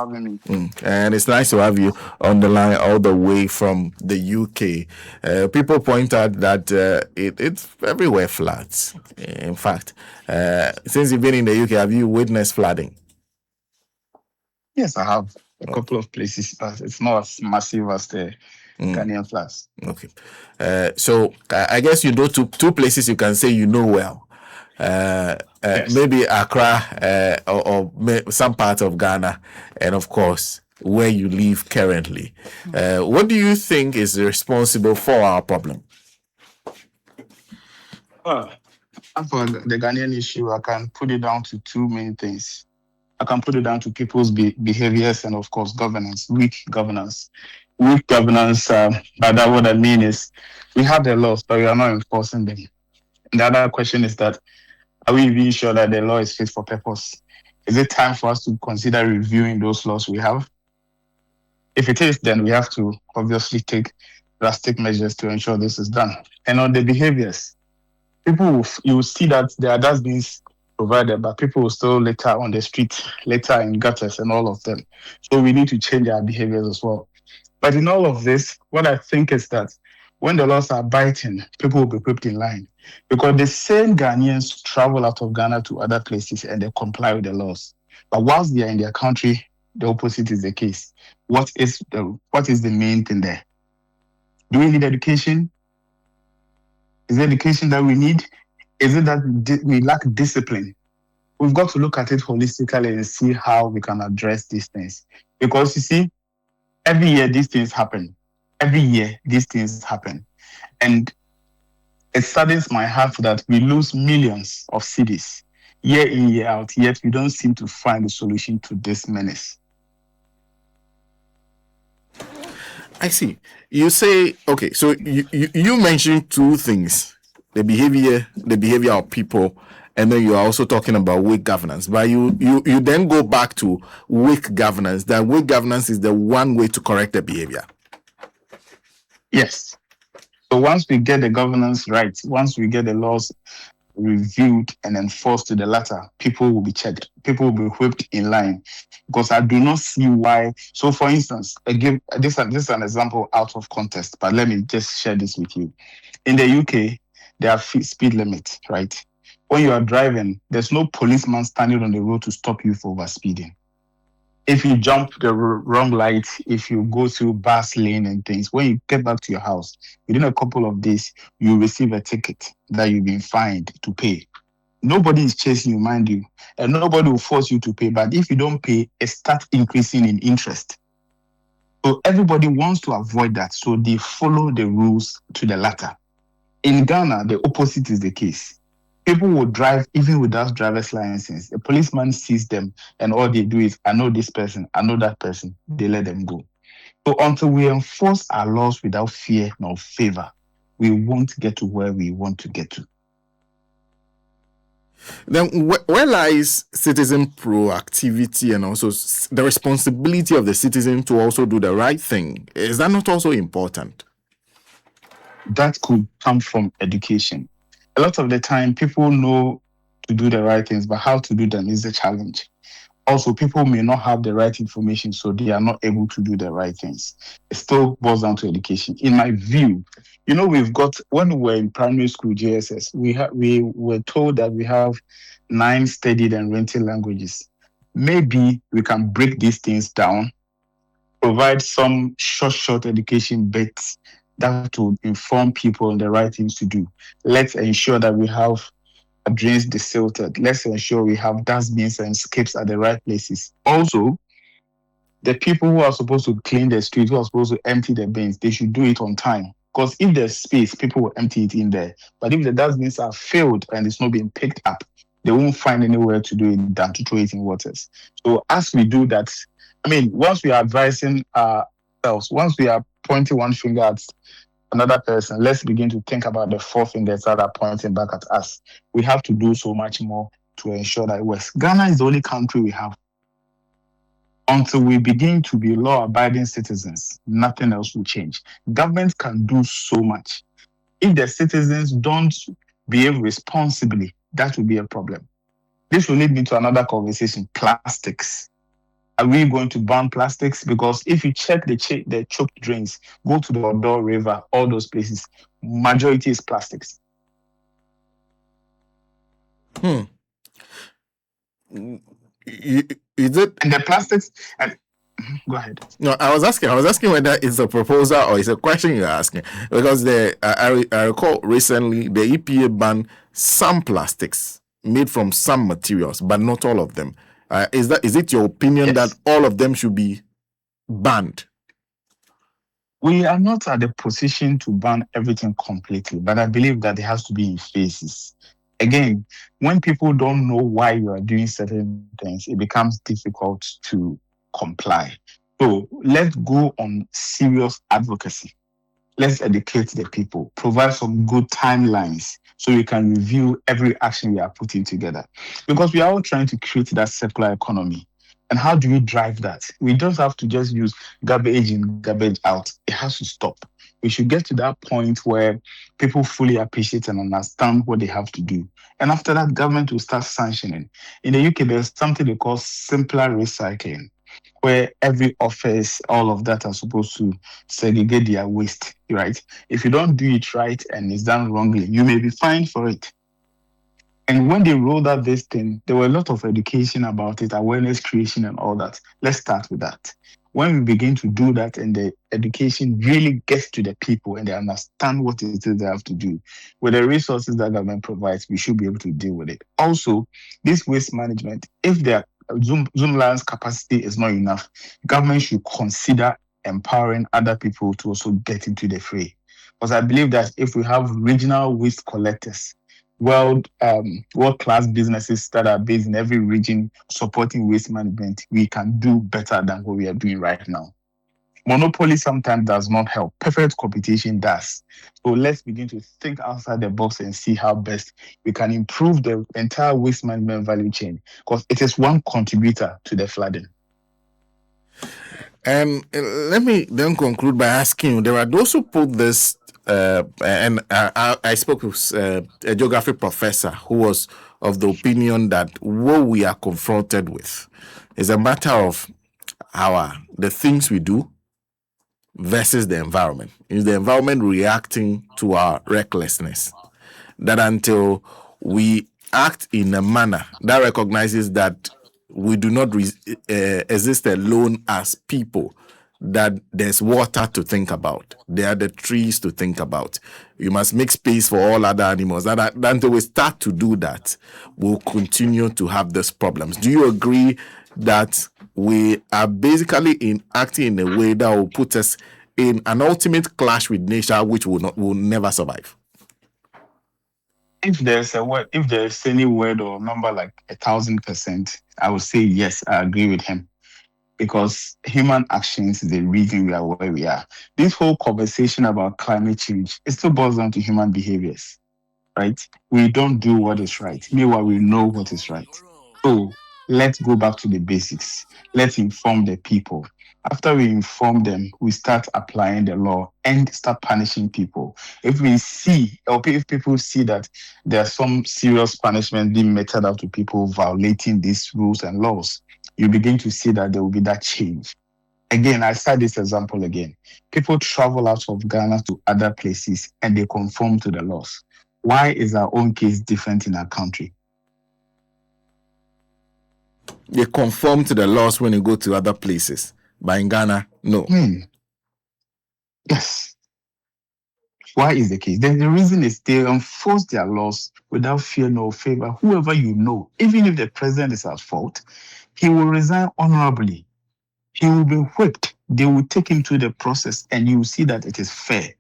having me. And it's nice to have you on the line all the way from the UK. People point out that it's everywhere floods. In fact, since you've been in the UK, have you witnessed flooding? Yes, I have a Oh, couple of places, but it's not as massive as the Ghanaian floods. okay. So I guess you know two places you can say you know well. Yes. Maybe Accra or some part of Ghana, and of course where you live currently. What do you think is responsible for our problem? Uh, and for the Ghanaian issue, I can put it down to two main things. I can put it down to people's behaviors and, of course, governance, weak governance. Weak governance, by that, what I mean is we have the laws, but we are not enforcing them. And the other question is that are we even sure that the law is fit for purpose? Is it time for us to consider reviewing those laws we have? If it is, then we have to obviously take drastic measures to ensure this is done. And on the behaviors, you will see that there are dustbins provided, but people will still litter on the street, litter in gutters and all of them. So we need to change our behaviors as well. But in all of this, what I think is that when the laws are biting, people will be put in line. Because the same Ghanaians travel out of Ghana to other places and they comply with the laws. But whilst they are in their country, the opposite is the case. What is the main thing there? Do we need education? Is it education that we need? Is it that we lack discipline? We've got to look at it holistically and see how we can address these things. Because you see, every year these things happen. Every year these things happen. And it saddens my heart that we lose millions of cities year in, year out, yet we don't seem to find a solution to this menace. I see. You say okay. So you mentioned two things: the behavior of people, and then you are also talking about weak governance. But you then go back to weak governance. That weak governance is the one way to correct the behavior. Yes. So once we get the governance right, once we get the laws reviewed and enforced to the latter, people will be checked. People will be whipped in line. Because I do not see why. So, for instance, I give this is an example out of context, but let me just share this with you. In the UK, there are speed limits, right? When you are driving, there's no policeman standing on the road to stop you for overspeeding. If you jump the wrong light, if you go through bus lane and things, when you get back to your house, within a couple of days, you receive a ticket that you've been fined to pay. Nobody is chasing you, mind you, and nobody will force you to pay. But if you don't pay, it starts increasing in interest. So everybody wants to avoid that. So they follow the rules to the latter. In Ghana, the opposite is the case. People will drive even without driver's license. A policeman sees them, and all they do is, I know this person, I know that person. They let them go. So until we enforce our laws without fear nor favor, we won't get to where we want to get to. Then where lies citizen proactivity and also the responsibility of the citizen to also do the right thing? Is that not also important? That could come from education. A lot of the time, people know to do the right things, but how to do them is the challenge. Also, people may not have the right information, so they are not able to do the right things. It still boils down to education. In my view, we've got, when we were in primary school, JSS, we were told that we have 9 studied and written languages. Maybe we can break these things down, provide some short education bits that will inform people on the right things to do. Let's ensure that we have drains desilted. Let's ensure we have dustbins and skips at the right places. Also, the people who are supposed to clean the streets, who are supposed to empty the bins, they should do it on time. Because if there's space, people will empty it in there. But if the dustbins are filled and it's not being picked up, they won't find anywhere to do it than to throw it in waters. So as we do that, once we are advising ourselves, once we are pointing one finger at another person, let's begin to think about the 4 fingers that are pointing back at us. We have to do so much more to ensure that it works. Ghana is the only country we have. Until we begin to be law-abiding citizens, nothing else will change. Government can do so much. If the citizens don't behave responsibly, that will be a problem. This will lead me to another conversation, plastics. Are we going to ban plastics? Because if you check the choked drains, go to the Odo River, all those places, majority is plastics. Hmm. Is it? And the plastics, and go ahead. No, I was asking whether it's a proposal or it's a question you're asking, because I recall recently the EPA banned some plastics made from some materials, but not all of them. Is it your opinion that Yes. all of them should be banned? We are not at the position to ban everything completely, but I believe that it has to be in phases. Again, when people don't know why you are doing certain things, it becomes difficult to comply. So let's go on serious advocacy. Let's educate the people, provide some good timelines so we can review every action we are putting together. Because we are all trying to create that circular economy. And how do we drive that? We don't have to just use garbage in, garbage out. It has to stop. We should get to that point where people fully appreciate and understand what they have to do. And after that, government will start sanctioning. In the UK, there's something they call simpler recycling, where every office, all of that are supposed to segregate their waste, right? If you don't do it right and it's done wrongly, you may be fined for it. And when they rolled out this thing, there were a lot of education about it, awareness creation, and all that. Let's start with that. When we begin to do that and the education really gets to the people and they understand what it is they have to do, with the resources that government provides, we should be able to deal with it. Also, this waste management, if their Zoom Lions capacity is not enough, government should consider empowering other people to also get into the fray. Because I believe that if we have regional waste collectors, world class businesses that are based in every region supporting waste management, we can do better than what we are doing right now. Monopoly sometimes does not help. Perfect competition does. So let's begin to think outside the box and see how best we can improve the entire waste management value chain, because it is one contributor to the flooding. And let me then conclude by asking you, there are those who put this, and I spoke with a geography professor who was of the opinion that what we are confronted with is a matter of the things we do versus the environment. Is the environment reacting to our recklessness? That until we act in a manner that recognizes that we do not exist alone as people, that there's water to think about, there are the trees to think about, you must make space for all other animals, that until we start to do that, we'll continue to have these problems. Do you agree that we are basically acting in a way that will put us in an ultimate clash with nature, which will never survive? If there's any word or number like 1,000%, I would say yes, I agree with him. Because human actions is the reason we are where we are. This whole conversation about climate change, it still boils down to human behaviors, right? We don't do what is right. Meanwhile, we know what is right. So let's go back to the basics. Let's inform the people. After we inform them, we start applying the law and start punishing people. If we see, or if people see that there are some serious punishment being meted out to people violating these rules and laws, you begin to see that there will be that change. Again, I cite this example again. People travel out of Ghana to other places and they conform to the laws. Why is our own case different in our country? They conform to the laws when you go to other places. But in Ghana, no. Yes. Why is the case? Then the reason is they enforce their laws without fear nor favor. Whoever you know, even if the president is at fault, he will resign honorably. He will be whipped. They will take him to the process and you will see that it is fair.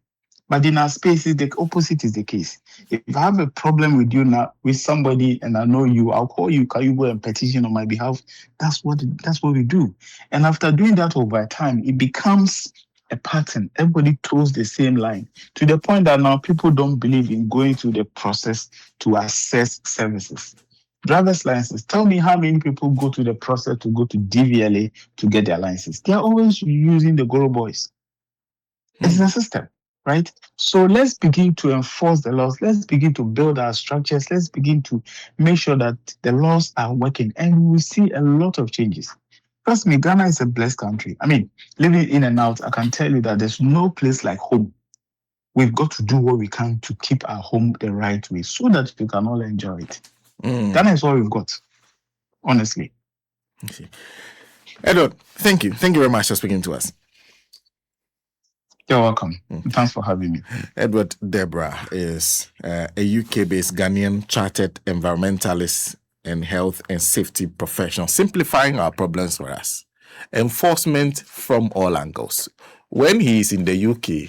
But in our spaces, the opposite is the case. If I have a problem with you now, with somebody, and I know you, I'll call you. Can you go and petition on my behalf? That's what we do. And after doing that over time, it becomes a pattern. Everybody toes the same line to the point that now people don't believe in going through the process to assess services. Driver's license. Tell me how many people go to the process to go to DVLA to get their license. They're always using the Goro boys. It's the system, right? So let's begin to enforce the laws. Let's begin to build our structures. Let's begin to make sure that the laws are working, and we will see a lot of changes. Trust me, Ghana is a blessed country. I mean, living in and out, I can tell you that there's no place like home. We've got to do what we can to keep our home the right way so that we can all enjoy it. Ghana is all we've got, honestly. Okay. Edward, thank you. Thank you very much for speaking to us. You're welcome. Thanks for having me. Edward Debrah is a UK-based Ghanaian chartered environmentalist and health and safety professional, simplifying our problems for us. Enforcement from all angles. When he is in the UK,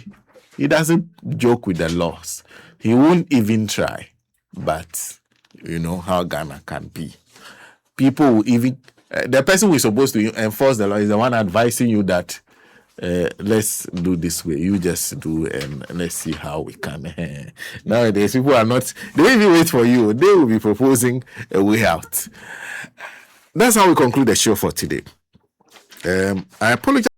he doesn't joke with the laws. He won't even try. But you know how Ghana can be. People will even... the person who is supposed to enforce the law is the one advising you that let's do this way. You just do and let's see how we can. Nowadays, people are not... They won't even wait for you. They will be proposing a way out. That's how we conclude the show for today. I apologize